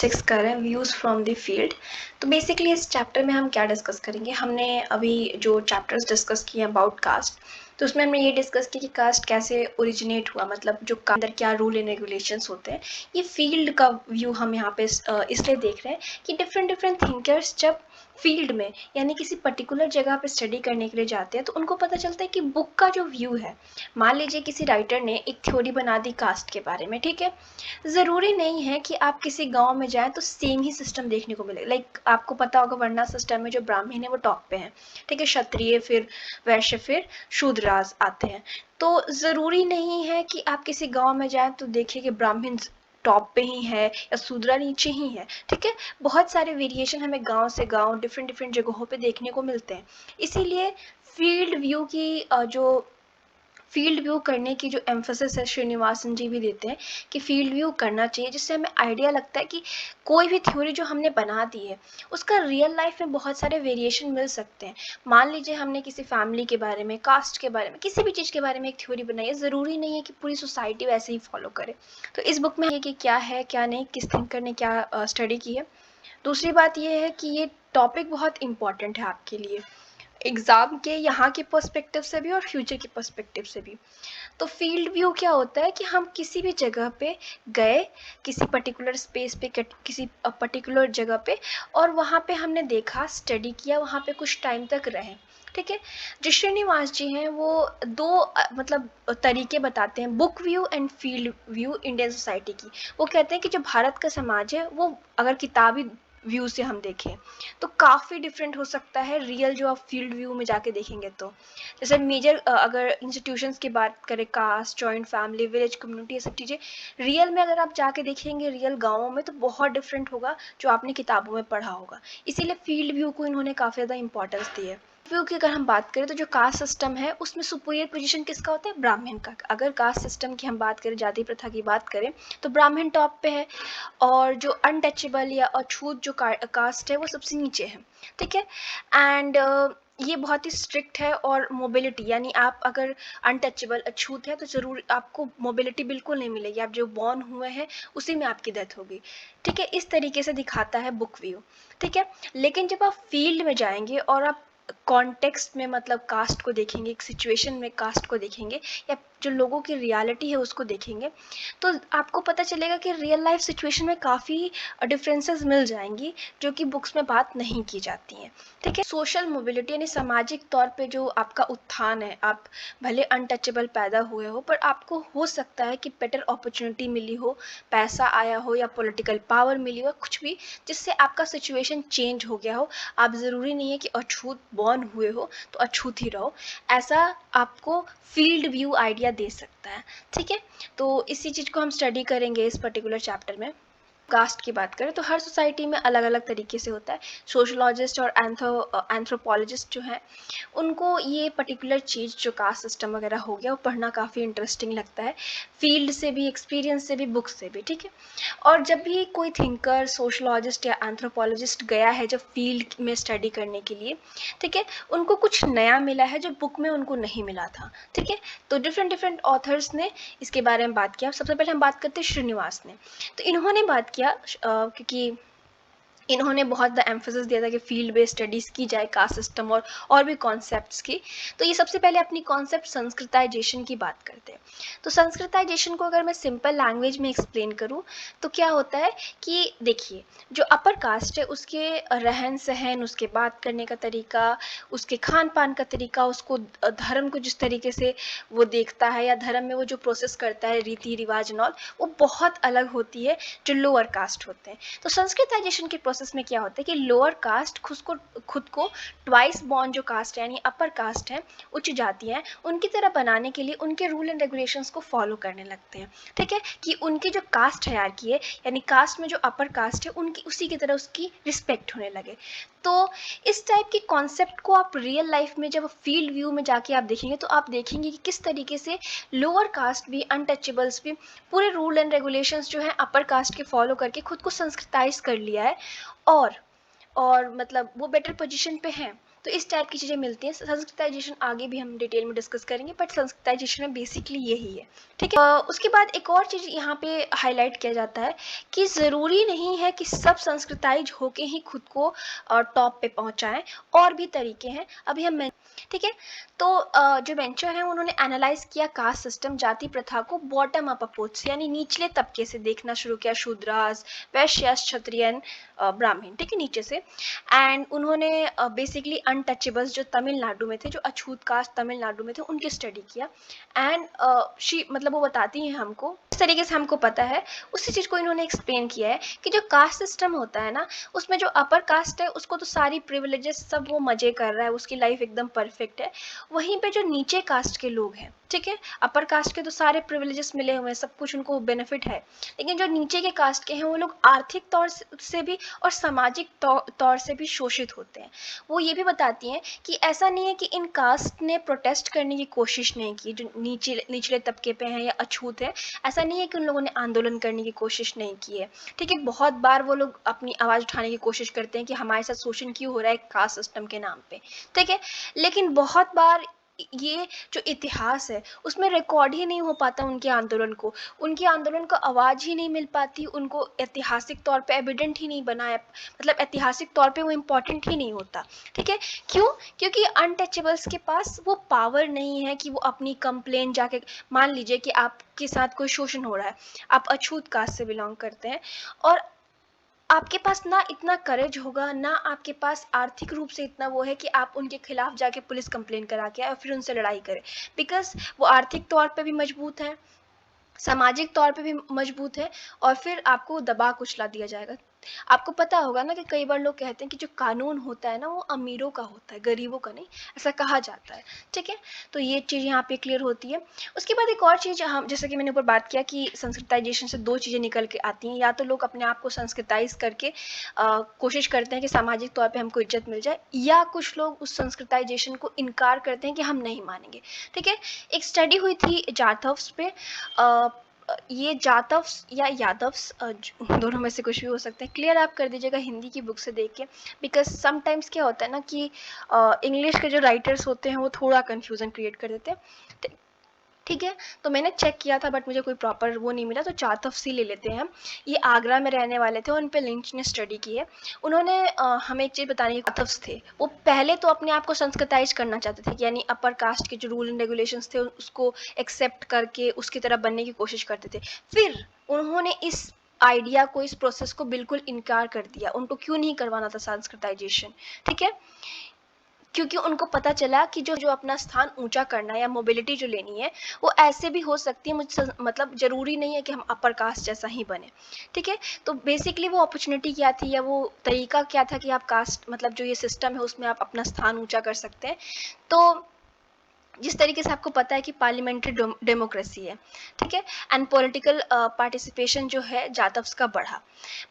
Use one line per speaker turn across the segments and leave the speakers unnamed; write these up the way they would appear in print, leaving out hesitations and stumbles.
6 कर रहे हैं व्यूज़ फ्रॉम द फील्ड। तो बेसिकली इस चैप्टर में हम क्या डिस्कस करेंगे, हमने अभी जो चैप्टर्स डिस्कस किए अबाउट कास्ट, तो उसमें हमने ये डिस्कस किया कि कास्ट कैसे ओरिजिनेट हुआ, मतलब जो अंदर क्या रूल एंड रेगुलेशंस होते हैं। ये फील्ड का व्यू हम यहाँ पे इसलिए देख रहे हैं कि डिफरेंट डिफरेंट थिंकर्स जब फील्ड में यानी किसी पर्टिकुलर जगह पे स्टडी करने के लिए जाते हैं तो उनको पता चलता है कि बुक का जो व्यू है, मान लीजिए किसी राइटर ने एक थ्योरी बना दी कास्ट के बारे में, ठीक है। ज़रूरी नहीं है कि आप किसी गांव में जाएं तो सेम ही सिस्टम देखने को मिले। लाइक आपको पता होगा वरना सिस्टम में जो ब्राह्मण है वो टॉप पे हैं, ठीक है, क्षत्रिय फिर वैश्य फिर शूद्रास आते हैं। तो ज़रूरी नहीं है कि आप किसी गांव में जाएं तो देखिए कि ब्राह्मण टॉप पे ही है या शूद्रा नीचे ही है, ठीक है। बहुत सारे वेरिएशन हमें गांव से गांव डिफरेंट डिफरेंट जगहों पे देखने को मिलते हैं। इसीलिए फील्ड व्यू की जो फील्ड व्यू करने की जो एम्फोसिस है श्रीनिवासन जी भी देते हैं कि फील्ड व्यू करना चाहिए, जिससे हमें आइडिया लगता है कि कोई भी थ्योरी जो हमने बना दी है उसका रियल लाइफ में बहुत सारे वेरिएशन मिल सकते हैं। मान लीजिए हमने किसी फैमिली के बारे में, कास्ट के बारे में, किसी भी चीज़ के बारे में एक थ्योरी बनाई है, ज़रूरी नहीं है कि पूरी सोसाइटी वैसे ही फॉलो करे। तो इस बुक में ये कि क्या है क्या नहीं, किस थिंकर ने क्या स्टडी की है। दूसरी बात ये है कि ये टॉपिक बहुत इंपॉर्टेंट है आपके लिए, एग्ज़ाम के यहाँ के पर्सपेक्टिव से भी और फ्यूचर के पर्सपेक्टिव से भी। तो फील्ड व्यू क्या होता है कि हम किसी भी जगह पे गए, किसी पर्टिकुलर स्पेस पे, किसी पर्टिकुलर जगह पे, और वहाँ पे हमने देखा, स्टडी किया, वहाँ पे कुछ टाइम तक रहे, ठीक है। जो श्रीनिवास जी हैं वो दो मतलब तरीके बताते हैं, book view and field view Indian society की। वो कहते हैं कि जो भारत का समाज है वो अगर किताबी व्यू से हम देखें तो काफ़ी डिफरेंट हो सकता है रियल जो आप फील्ड व्यू में जाके देखेंगे। तो जैसे मेजर अगर इंस्टीट्यूशंस की बात करें, caste, joint family, village community, ये सब चीज़ें रियल में अगर आप जाके देखेंगे रियल गाँवों में तो बहुत डिफरेंट होगा जो आपने किताबों में पढ़ा होगा। इसीलिए फील्ड व्यू को इन्होंने काफ़ी ज़्यादा इंपॉर्टेंस दी है। व्यू की अगर हम बात करें तो जो कास्ट सिस्टम है उसमें सुपीरियर पोजीशन किसका होता है, ब्राह्मण का। अगर कास्ट सिस्टम की हम बात करें, जाति प्रथा की बात करें, तो ब्राह्मण टॉप पे है और जो अनटचेबल या अछूत जो कास्ट है वो सबसे नीचे है, ठीक है। एंड ये बहुत ही स्ट्रिक्ट है, और मोबिलिटी यानी आप अगर अनटचेबल अछूत है तो ज़रूर आपको मोबिलिटी बिल्कुल नहीं मिलेगी, आप जो बॉर्न हुए हैं उसी में आपकी डेथ होगी, ठीक है। इस तरीके से दिखाता है बुक व्यू, ठीक है। लेकिन जब आप फील्ड में जाएंगे और आप कॉन्टेक्स्ट में मतलब कास्ट को देखेंगे, एक सिचुएशन में कास्ट को देखेंगे या जो लोगों की रियलिटी है उसको देखेंगे, तो आपको पता चलेगा कि रियल लाइफ सिचुएशन में काफ़ी डिफरेंसेस मिल जाएंगी जो कि बुक्स में बात नहीं की जाती हैं, ठीक है। सोशल मोबिलिटी यानी सामाजिक तौर पे जो आपका उत्थान है, आप भले अनटचेबल पैदा हुए हो पर आपको हो सकता है कि बेटर अपॉर्चुनिटी मिली हो, पैसा आया हो या पॉलिटिकल पावर मिली हो, कुछ भी जिससे आपका सिचुएशन चेंज हो गया हो। आप ज़रूरी नहीं है कि अछूत बॉर्न हुए हो तो अछूत ही रहो, ऐसा आपको फील्ड व्यू आइडिया दे सकता है, ठीक है। तो इसी चीज़ को हम स्टडी करेंगे इस पर्टिकुलर चैप्टर में। कास्ट की बात करें तो हर सोसाइटी में अलग अलग तरीके से होता है। सोशलॉजिस्ट और एंथ्रोपोलॉजिस्ट जो हैं उनको ये पर्टिकुलर चीज़ जो कास्ट सिस्टम वगैरह हो गया वो पढ़ना काफ़ी इंटरेस्टिंग लगता है, फील्ड से भी, एक्सपीरियंस से भी, बुक से भी, ठीक है। और जब भी कोई थिंकर, सोशलॉजिस्ट या एंथ्रोपोलॉजिस्ट गया है जब फील्ड में स्टडी करने के लिए, ठीक है, उनको कुछ नया मिला है जो बुक में उनको नहीं मिला था, ठीक है। तो डिफरेंट डिफरेंट ऑथर्स ने इसके बारे में बात किया। सबसे पहले हम बात करते हैं श्रीनिवास ने। तो इन्होंने बात किया क्योंकि इन्होंने बहुत ज़्यादा एम्फोसिस दिया था कि फील्ड बेस्ड स्टडीज़ की जाए कास्ट सिस्टम और भी कॉन्सेप्ट्स की। तो ये सबसे पहले अपनी कॉन्सेप्ट संस्कृताइजेशन की बात करते हैं। तो संस्कृताइजेशन को अगर मैं सिंपल लैंग्वेज में एक्सप्लेन करूँ तो क्या होता है कि देखिए, जो अपर कास्ट है उसके रहन सहन, उसके बात करने का तरीका, उसके खान पान का तरीका, उसको धर्म को जिस तरीके से वो देखता है या धर्म में वो जो प्रोसेस करता है, रीति रिवाज एंड ऑल, वो बहुत अलग होती है जो लोअर कास्ट होते हैं। तो संस्कृताइजेशन के प्रोसेस में क्या होता है कि लोअर कास्ट खुद को ट्वाइस बॉर्न जो कास्ट है यानी अपर कास्ट है, उच्च जाति है, उनकी तरह बनाने के लिए उनके रूल एंड रेगुलेशंस को फॉलो करने लगते हैं, ठीक है। कि उनकी जो कास्ट हायरार्की है यानी कास्ट में जो अपर कास्ट है उनकी उसी की तरह उसकी रिस्पेक्ट होने लगे। तो इस टाइप की कॉन्सेप्ट को आप रियल लाइफ में जब फील्ड व्यू में जाके आप देखेंगे तो आप देखेंगे कि किस तरीके से लोअर कास्ट भी, अनटचेबल्स भी पूरे रूल एंड रेगुलेशंस जो हैं अपर कास्ट के फॉलो करके खुद को संस्कृताइज कर लिया है और मतलब वो बेटर पोजीशन पे हैं। तो इस टाइप की चीज़ें मिलती हैं। संस्कृताइजेशन आगे भी हम डिटेल में डिस्कस करेंगे, बट संस्कृताइजेशन में बेसिकली यही है, ठीक है। उसके बाद एक और चीज़ यहाँ पे हाईलाइट किया जाता है कि ज़रूरी नहीं है कि सब संस्कृताइज होके ही खुद को टॉप पे पहुँचाएं, और भी तरीके हैं, अभी हम, ठीक है। तो जो वेंचर हैं उन्होंने एनालाइज किया कास्ट सिस्टम, जाति प्रथा को बॉटम अप अप्रोच से, यानी निचले तबके से देखना शुरू किया, शूद्रास, वैश्यास, क्षत्रियन, ब्राह्मण, ठीक है, नीचे से। एंड उन्होंने बेसिकली अनटचेबल्स जो तमिलनाडु में थे, जो अछूत कास्ट तमिलनाडु में थे, उनकी स्टडी किया। एंड मतलब वो बताती हैं हमको, इस तरीके से हमको पता है, उसी चीज़ को इन्होंने एक्सप्लेन किया है कि जो कास्ट सिस्टम होता है ना, उसमें जो अपर कास्ट है उसको तो सारी प्रिविलेजेस सब वो मज़े कर रहा है, उसकी लाइफ एकदम परफेक्ट है। वहीं पे जो नीचे कास्ट के लोग हैं, ठीक है, अपर कास्ट के तो सारे प्रिविलेजेस मिले हुए हैं, सब कुछ उनको बेनिफिट है, लेकिन जो नीचे के कास्ट के हैं वो लोग आर्थिक तौर से भी और सामाजिक तौर से भी शोषित होते हैं। वो ये भी बताती हैं कि ऐसा नहीं है कि इन कास्ट ने प्रोटेस्ट करने की कोशिश नहीं की, जो निचले तबके पे हैं या अछूत है, ऐसा नहीं है कि उन लोगों ने आंदोलन करने की कोशिश नहीं की है, ठीक है। बहुत बार वो लोग अपनी आवाज़ उठाने की कोशिश करते हैं कि हमारे साथ शोषण क्यों हो रहा है कास्ट सिस्टम के नाम पे, ठीक है, लेकिन बहुत बार ये जो इतिहास है उसमें रिकॉर्ड ही नहीं हो पाता उनके आंदोलन को, उनके आंदोलन को आवाज़ ही नहीं मिल पाती, उनको ऐतिहासिक तौर पे एविडेंट ही नहीं बनाया, मतलब ऐतिहासिक तौर पे वो इम्पोर्टेंट ही नहीं होता, ठीक है। क्यों? क्योंकि अनटचेबल्स के पास वो पावर नहीं है कि वो अपनी कंप्लेन जाके, मान लीजिए कि आपके साथ कोई शोषण हो रहा है, आप अछूत कास्ट से बिलोंग करते हैं, और आपके पास ना इतना करेज होगा, ना आपके पास आर्थिक रूप से इतना वो है कि आप उनके खिलाफ जाके पुलिस कंप्लेन करा के आए और फिर उनसे लड़ाई करें, बिकॉज वो आर्थिक तौर पे भी मजबूत है, सामाजिक तौर पे भी मजबूत है, और फिर आपको दबा कुचला दिया जाएगा। आपको पता होगा ना कि कई बार लोग कहते हैं कि जो कानून होता है ना वो अमीरों का होता है, गरीबों का नहीं, ऐसा कहा जाता है, ठीक है। तो ये चीज़ यहाँ पे क्लियर होती है। उसके बाद एक और चीज़, हम जैसे कि मैंने ऊपर बात किया कि संस्कृताइजेशन से दो चीज़ें निकल के आती हैं, या तो लोग अपने आप को संस्कृताइज करके कोशिश करते हैं कि सामाजिक तौर पे हमको इज्जत मिल जाए, या कुछ लोग उस संस्कृताइजेशन को इनकार करते हैं कि हम नहीं मानेंगे, ठीक है। एक स्टडी हुई थी जाथव्स पे, ये जातव्स या यादव्स, दोनों में से कुछ भी हो सकते हैं, क्लियर आप कर दीजिएगा हिंदी की बुक से देख के, बिकॉज समटाइम्स क्या होता है ना कि इंग्लिश के जो राइटर्स होते हैं वो थोड़ा कन्फ्यूज़न क्रिएट कर देते हैं, ठीक है। तो मैंने चेक किया था बट मुझे कोई प्रॉपर वो नहीं मिला, तो चातफ ले लेते हैं हम। ये आगरा में रहने वाले थे और उन पे लिंच ने स्टडी की है। उन्होंने हमें एक चीज़ बतानी, चातफ्स थे वो पहले तो अपने आप को संस्कृताइज करना चाहते थे, यानी अपर कास्ट के जो रूल एंड रेगुलेशंस थे उसको एक्सेप्ट करके उसकी तरह बनने की कोशिश करते थे। फिर उन्होंने इस आइडिया को, इस प्रोसेस को बिल्कुल इनकार कर दिया, उनको क्यों नहीं करवाना था संस्कृताइजेशन, ठीक है। क्योंकि उनको पता चला कि जो अपना स्थान ऊंचा करना है या मोबिलिटी जो लेनी है वो ऐसे भी हो सकती है, मुझे मतलब ज़रूरी नहीं है कि हम अपर कास्ट जैसा ही बने, ठीक है। तो बेसिकली वो अपॉर्चुनिटी क्या थी या वो तरीका क्या था कि आप कास्ट, मतलब जो ये सिस्टम है उसमें आप अपना स्थान ऊंचा कर सकते हैं। तो जिस तरीके से आपको पता है कि पार्लियामेंट्री डेमोक्रेसी है, ठीक है, एंड पॉलिटिकल पार्टिसिपेशन जो है जातव्स का बढ़ा,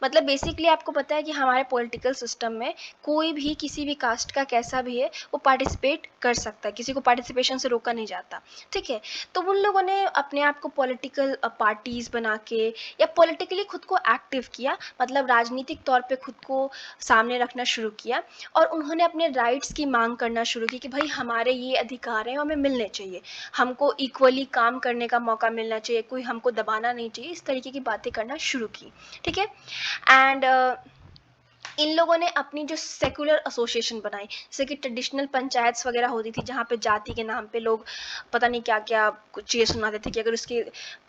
मतलब बेसिकली आपको पता है कि हमारे पॉलिटिकल सिस्टम में कोई भी किसी भी कास्ट का कैसा भी है वो पार्टिसिपेट कर सकता है, किसी को पार्टिसिपेशन से रोका नहीं जाता, ठीक है। तो उन लोगों ने अपने आप को पॉलिटिकल पार्टीज बना के या पॉलिटिकली खुद को एक्टिव किया, मतलब राजनीतिक तौर पे खुद को सामने रखना शुरू किया, और उन्होंने अपने राइट्स की मांग करना शुरू की कि भाई हमारे ये अधिकार हैं, हमें मिलने चाहिए, हमको इक्वली काम करने का मौका मिलना चाहिए, कोई हमको दबाना नहीं चाहिए, इस तरीके की बातें करना शुरू की, ठीक है। एंड इन लोगों ने अपनी जो सेकुलर एसोसिएशन बनाई, जैसे कि ट्रेडिशनल पंचायत्स वगैरह होती थी जहाँ पे जाति के नाम पे लोग पता नहीं क्या क्या कुछ चीज़ें सुनाते थे कि अगर उसके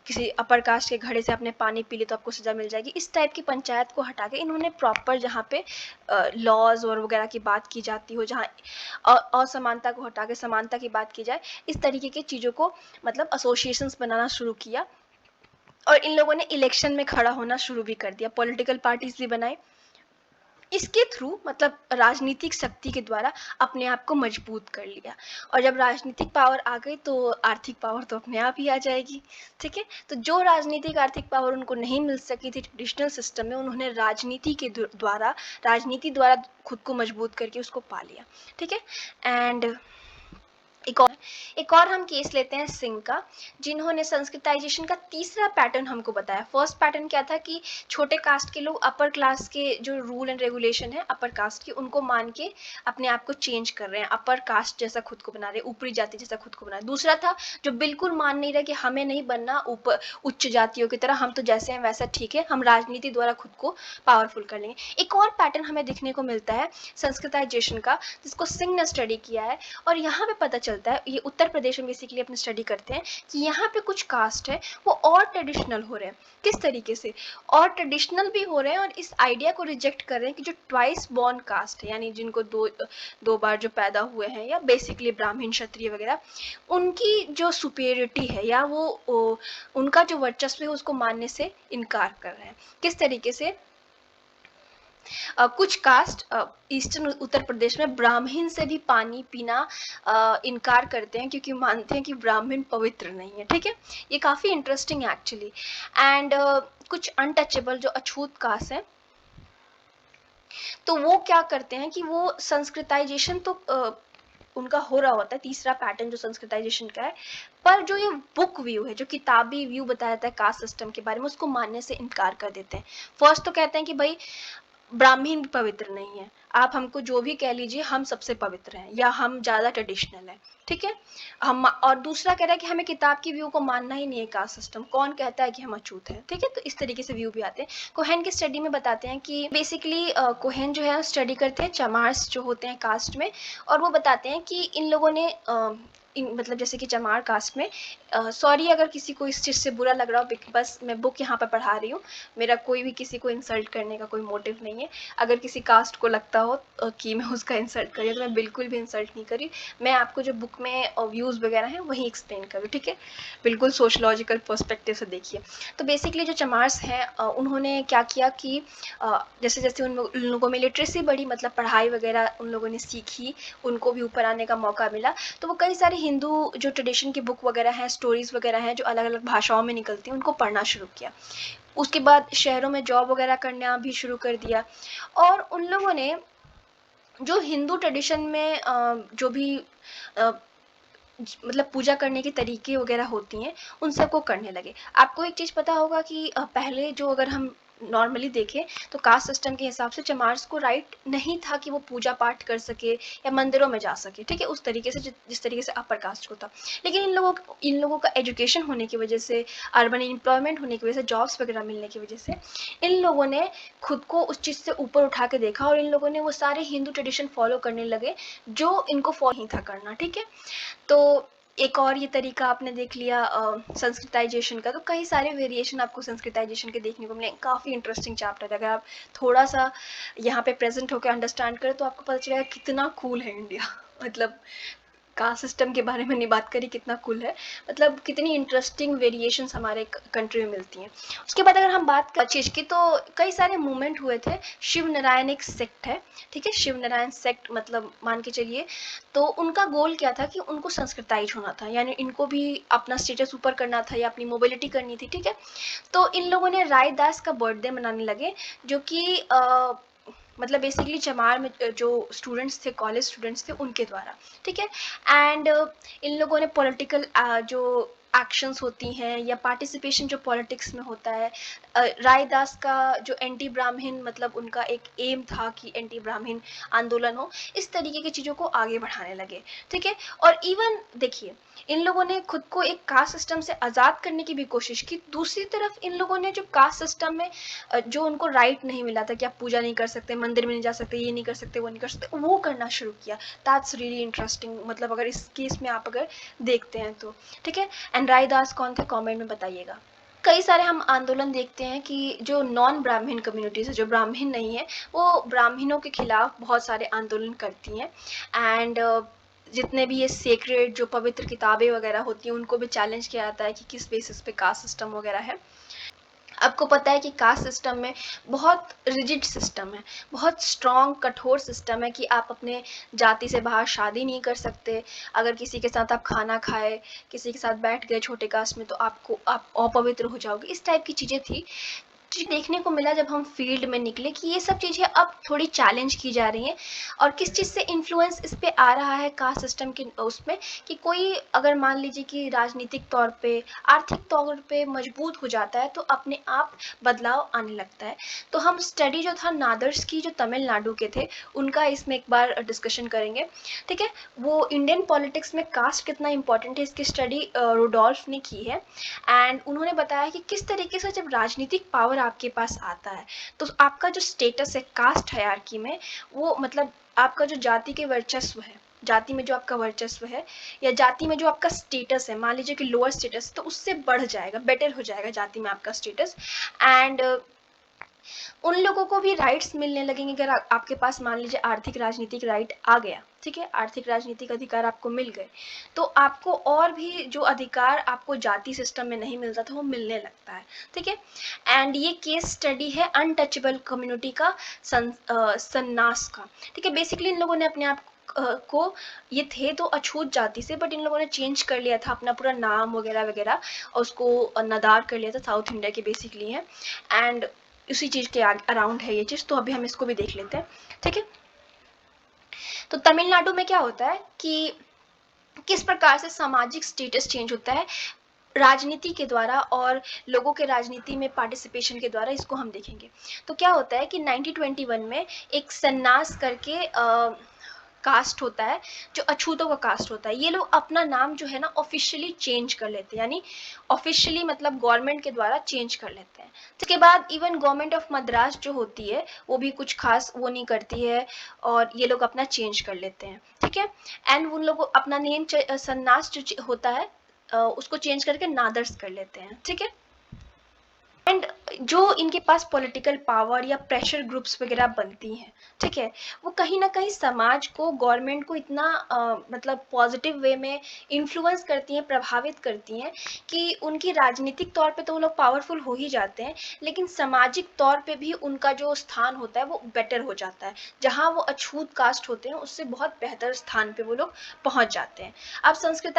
किसी अपर कास्ट के घड़े से आपने पानी पी ली तो आपको सज़ा मिल जाएगी, इस टाइप की पंचायत को हटा के इन्होंने प्रॉपर जहाँ पे लॉज और वगैरह की बात की जाती हो, जहाँ असमानता को हटा के समानता की बात की जाए, इस तरीके की चीज़ों को मतलब एसोसिएशंस बनाना शुरू किया, और इन लोगों ने इलेक्शन में खड़ा होना शुरू भी कर दिया, पॉलिटिकल पार्टीज भी बनाई, इसके थ्रू मतलब राजनीतिक शक्ति के द्वारा अपने आप को मजबूत कर लिया, और जब राजनीतिक पावर आ गई तो आर्थिक पावर तो अपने आप ही आ जाएगी, ठीक है। तो जो राजनीतिक आर्थिक पावर उनको नहीं मिल सकी थी ट्रेडिशनल सिस्टम में, उन्होंने राजनीति द्वारा खुद को मजबूत करके उसको पा लिया, ठीक है। एंड एक और एक और हम केस लेते हैं सिंह का, जिन्होंने संस्कृताइजेशन का तीसरा पैटर्न हमको बताया। फर्स्ट पैटर्न क्या था कि छोटे कास्ट के लोग अपर क्लास के जो रूल एंड रेगुलेशन है अपर कास्ट की, उनको मान के अपने आप को चेंज कर रहे हैं, अपर कास्ट जैसा खुद को बना रहे हैं, ऊपरी जाति जैसा खुद को बना रहे हैं। दूसरा था जो बिल्कुल मान नहीं रहा कि हमें नहीं बनना ऊपर उच्च जातियों की तरह, हम तो जैसे हैं वैसा ठीक है, हम राजनीति द्वारा खुद को पावरफुल कर लेंगे। एक और पैटर्न हमें देखने को मिलता है संस्कृताइजेशन का, जिसको सिंह ने स्टडी किया है, और यहाँ पे पता चलता है, ये उत्तर प्रदेश में बेसिकली अपनी स्टडी करते हैं, कि यहाँ पे कुछ कास्ट है वो और ट्रेडिशनल हो रहे हैं। किस तरीके से? और ट्रेडिशनल भी हो रहे हैं और इस आइडिया को रिजेक्ट कर रहे हैं कि जो ट्वाइस बॉर्न कास्ट है, यानी जिनको दो बार जो पैदा हुए हैं, या बेसिकली ब्राह्मण क्षत्रिय वगैरह, उनकी जो सुपेरिटी है या वो उनका जो वर्चस्व है उसको मानने से इनकार कर रहे हैं। किस तरीके से? कुछ कास्ट ईस्टर्न उत्तर प्रदेश में ब्राह्मण से भी पानी पीना इनकार करते हैं, क्योंकि मानते हैं कि ब्राह्मण पवित्र नहीं है। ठीक है, ये काफ़ी इंटरेस्टिंग है एक्चुअली। एंड कुछ अनटचेबल जो अछूत कास्ट है, तो वो क्या करते हैं कि वो संस्कृताइजेशन तो उनका हो रहा होता है, तीसरा पैटर्न जो संस्कृताइजेशन का है, पर जो ये बुक व्यू है, जो किताबी व्यू बताया जाता है कास्ट सिस्टम के बारे में, उसको मानने से इनकार कर देते हैं। फर्स्ट तो कहते हैं कि भाई ब्राह्मण भी पवित्र नहीं है, आप हमको जो भी कह लीजिए, हम सबसे पवित्र हैं या हम ज़्यादा ट्रेडिशनल हैं। ठीक है, हम, और दूसरा कह रहा है कि हमें किताब की व्यू को मानना ही नहीं है कास्ट सिस्टम, कौन कहता है कि हम अछूत हैं। ठीक है, तो इस तरीके से व्यू भी आते हैं। कोहेन की स्टडी में बताते हैं कि बेसिकली कोहेन जो है स्टडी करते हैं चमार्स जो होते हैं कास्ट में, और वो बताते हैं कि इन लोगों ने मतलब जैसे कि चमार कास्ट में, सॉरी अगर किसी को इस चीज़ से बुरा लग रहा हो, बस मैं बुक यहाँ पर पढ़ा रही हूँ, मेरा कोई भी किसी को इंसल्ट करने का कोई मोटिव नहीं है। अगर किसी कास्ट को लगता हो कि मैं उसका इंसल्ट करी तो मैं बिल्कुल भी इंसल्ट नहीं करी, मैं आपको जो बुक में व्यूज़ वगैरह हैं वही एक्सप्लेन करूँ। ठीक है, बिल्कुल सोशलॉजिकल पर्सपेक्टिव से देखिए। तो बेसिकली जो चमार्स हैं उन्होंने क्या किया कि जैसे जैसे उन लोगों में लिटरेसी बढ़ी, मतलब पढ़ाई वगैरह उन लोगों ने सीखी, उनको भी ऊपर आने का मौका मिला, तो वो कई सारे हिंदू जो ट्रेडिशन की बुक वगैरह हैं, स्टोरीज़ वगैरह हैं जो अलग अलग भाषाओं में निकलती हैं, उनको पढ़ना शुरू किया। उसके बाद शहरों में जॉब वगैरह करना भी शुरू कर दिया, और उन लोगों ने जो हिंदू ट्रेडिशन में जो भी मतलब पूजा करने के तरीके वगैरह होती हैं, उन सबको करने लगे। आपको एक चीज़ पता होगा कि पहले जो अगर हम नॉर्मली देखें तो कास्ट सिस्टम के हिसाब से चमार्स को राइट नहीं था कि वो पूजा पाठ कर सके या मंदिरों में जा सके। ठीक है, उस तरीके से जिस तरीके से अपर कास्ट को था। लेकिन इन लोगों का एजुकेशन होने की वजह से, अर्बन एम्प्लॉयमेंट होने की वजह से, जॉब्स वगैरह मिलने की वजह से इन लोगों ने खुद को उस चीज़ से ऊपर उठा के देखा, और इन लोगों ने वो सारे हिंदू ट्रेडिशन फॉलो करने लगे जो इनको फॉलो नहीं था करना। ठीक है, तो एक और ये तरीका आपने देख लिया संस्कृताइजेशन का। तो कई सारे वेरिएशन आपको संस्कृताइजेशन के देखने को मिले। काफ़ी इंटरेस्टिंग चैप्टर है, अगर आप थोड़ा सा यहाँ पे प्रेजेंट होकर अंडरस्टैंड करें तो आपको पता चलेगा कितना कूल है इंडिया। मतलब कास्ट सिस्टम के बारे में नहीं बात करी, कितना कूल है, मतलब कितनी इंटरेस्टिंग वेरिएशंस हमारे कंट्री में मिलती हैं। उसके बाद अगर हम बात कर चीज़ की, तो कई सारे मूवमेंट हुए थे। शिव नारायण एक सेक्ट है, ठीक है, शिव नारायण सेक्ट मतलब मान के चलिए, तो उनका गोल क्या था कि उनको संस्कृताइज होना था, यानी इनको भी अपना स्टेटस ऊपर करना था या अपनी मोबिलिटी करनी थी। ठीक है, तो इन लोगों ने रायदास का बर्थडे मनाने लगे, जो कि मतलब बेसिकली चमार में जो स्टूडेंट्स थे, कॉलेज स्टूडेंट्स थे, उनके द्वारा। ठीक है, एंड इन लोगों ने पॉलिटिकल जो एक्शंस होती हैं या पार्टिसिपेशन जो पॉलिटिक्स में होता है, रायदास का जो एंटी ब्राह्मण, मतलब उनका एक एम था कि एंटी ब्राह्मण आंदोलन हो, इस तरीके की चीज़ों को आगे बढ़ाने लगे। ठीक है, और इवन देखिए इन लोगों ने खुद को एक कास्ट सिस्टम से आज़ाद करने की भी कोशिश की। दूसरी तरफ इन लोगों ने जो कास्ट सिस्टम में जो उनको राइट नहीं मिला था कि आप पूजा नहीं कर सकते, मंदिर में नहीं जा सकते, ये नहीं कर सकते, वो नहीं कर सकते, वो करना शुरू किया। दैट्स रियली इंटरेस्टिंग, मतलब अगर इस केस में आप अगर देखते हैं तो। ठीक है, एंड रायदास कौन थे, कमेंट में बताइएगा। कई सारे हम आंदोलन देखते हैं कि जो नॉन ब्राह्मण कम्युनिटीज़ है, जो ब्राह्मण नहीं है, वो ब्राह्मणों के खिलाफ बहुत सारे आंदोलन करती हैं। एंड जितने भी ये सेक्रेड जो पवित्र किताबें वगैरह होती हैं, उनको भी चैलेंज किया जाता है कि किस बेसिस पे कास्ट सिस्टम वगैरह है। आपको पता है कि कास्ट सिस्टम में बहुत रिजिड सिस्टम है, बहुत स्ट्रॉन्ग कठोर सिस्टम है कि आप अपने जाति से बाहर शादी नहीं कर सकते। अगर किसी के साथ आप खाना खाए, किसी के साथ बैठ गए छोटे कास्ट में, तो आप अपवित्र हो जाओगे। इस टाइप की चीज़ें थी। चीज़ देखने को मिला जब हम फील्ड में निकले कि ये सब चीज़ें अब थोड़ी चैलेंज की जा रही हैं, और किस चीज़ से इन्फ्लुएंस इस पे आ रहा है कास्ट सिस्टम के उसमें, कि कोई अगर मान लीजिए कि राजनीतिक तौर पे, आर्थिक तौर पे मजबूत हो जाता है तो अपने आप बदलाव आने लगता है। तो हम स्टडी जो था नादर्स की, जो तमिलनाडु के थे, उनका इसमें एक बार डिस्कशन करेंगे, ठीक है। वो इंडियन पॉलिटिक्स में कास्ट कितना इंपॉर्टेंट है इसकी स्टडी रुडोल्फ ने की है, एंड उन्होंने बताया कि किस तरीके से जब राजनीतिक पावर आपके पास आता है तो आपका जो स्टेटस है कास्ट हायरार्की में, वो मतलब आपका जो जाति के वर्चस्व है, जाति में जो आपका वर्चस्व है, या जाति में जो आपका स्टेटस है, मान लीजिए कि लोअर स्टेटस, तो उससे बढ़ जाएगा, बेटर हो जाएगा जाति में आपका स्टेटस। एंड उन लोगों को भी राइट्स मिलने लगेंगे अगर आपके पास मान लीजिए आर्थिक राजनीतिक राइट आ गया, ठीक है, आर्थिक राजनीतिक अधिकार आपको मिल गए, तो आपको और भी जो अधिकार आपको जाति सिस्टम में नहीं मिलता था वो मिलने लगता है, ठीक है। एंड ये केस स्टडी है अनटचेबल कम्युनिटी का सन्नास का, ठीक है। बेसिकली इन लोगों ने अपने आप को, ये थे तो अछूत जाति से, बट इन लोगों ने चेंज कर लिया था अपना पूरा नाम वगैरह वगैरह, और उसको नदार कर लिया था, साउथ इंडिया के बेसिकली है, एंड उसी चीज़ के अराउंड है ये चीज़। तो अभी हम इसको भी देख लेते हैं, ठीक है। तो तमिलनाडु में क्या होता है कि किस प्रकार से सामाजिक स्टेटस चेंज होता है राजनीति के द्वारा, और लोगों के राजनीति में पार्टिसिपेशन के द्वारा, इसको हम देखेंगे। तो क्या होता है कि 1921 में एक सन्नास करके कास्ट होता है, जो अछूतों का कास्ट होता है, ये लोग अपना नाम जो है ना ऑफिशियली चेंज कर लेते हैं, यानी ऑफिशियली मतलब गवर्नमेंट के द्वारा चेंज कर लेते हैं। उसके बाद इवन गवर्नमेंट ऑफ मद्रास जो होती है वो भी कुछ खास वो नहीं करती है, और ये लोग अपना चेंज कर लेते हैं, ठीक है। एंड उन लोग अपना नेम सन्नास जो होता है उसको चेंज करके नादर्स कर लेते हैं, ठीक है। एंड जो इनके पास पॉलिटिकल पावर या प्रेशर ग्रुप्स वगैरह बनती हैं, ठीक है, वो कहीं ना कहीं समाज को, गवर्नमेंट को इतना मतलब पॉजिटिव वे में इन्फ्लुएंस करती हैं, प्रभावित करती हैं, कि उनकी राजनीतिक तौर पे तो वो लोग पावरफुल हो ही जाते हैं, लेकिन सामाजिक तौर पे भी उनका जो स्थान होता है वो बेटर हो जाता है, जहाँ वो अछूत कास्ट होते हैं उससे बहुत बेहतर स्थान पे वो लोग पहुँच जाते हैं। अब संस्कृत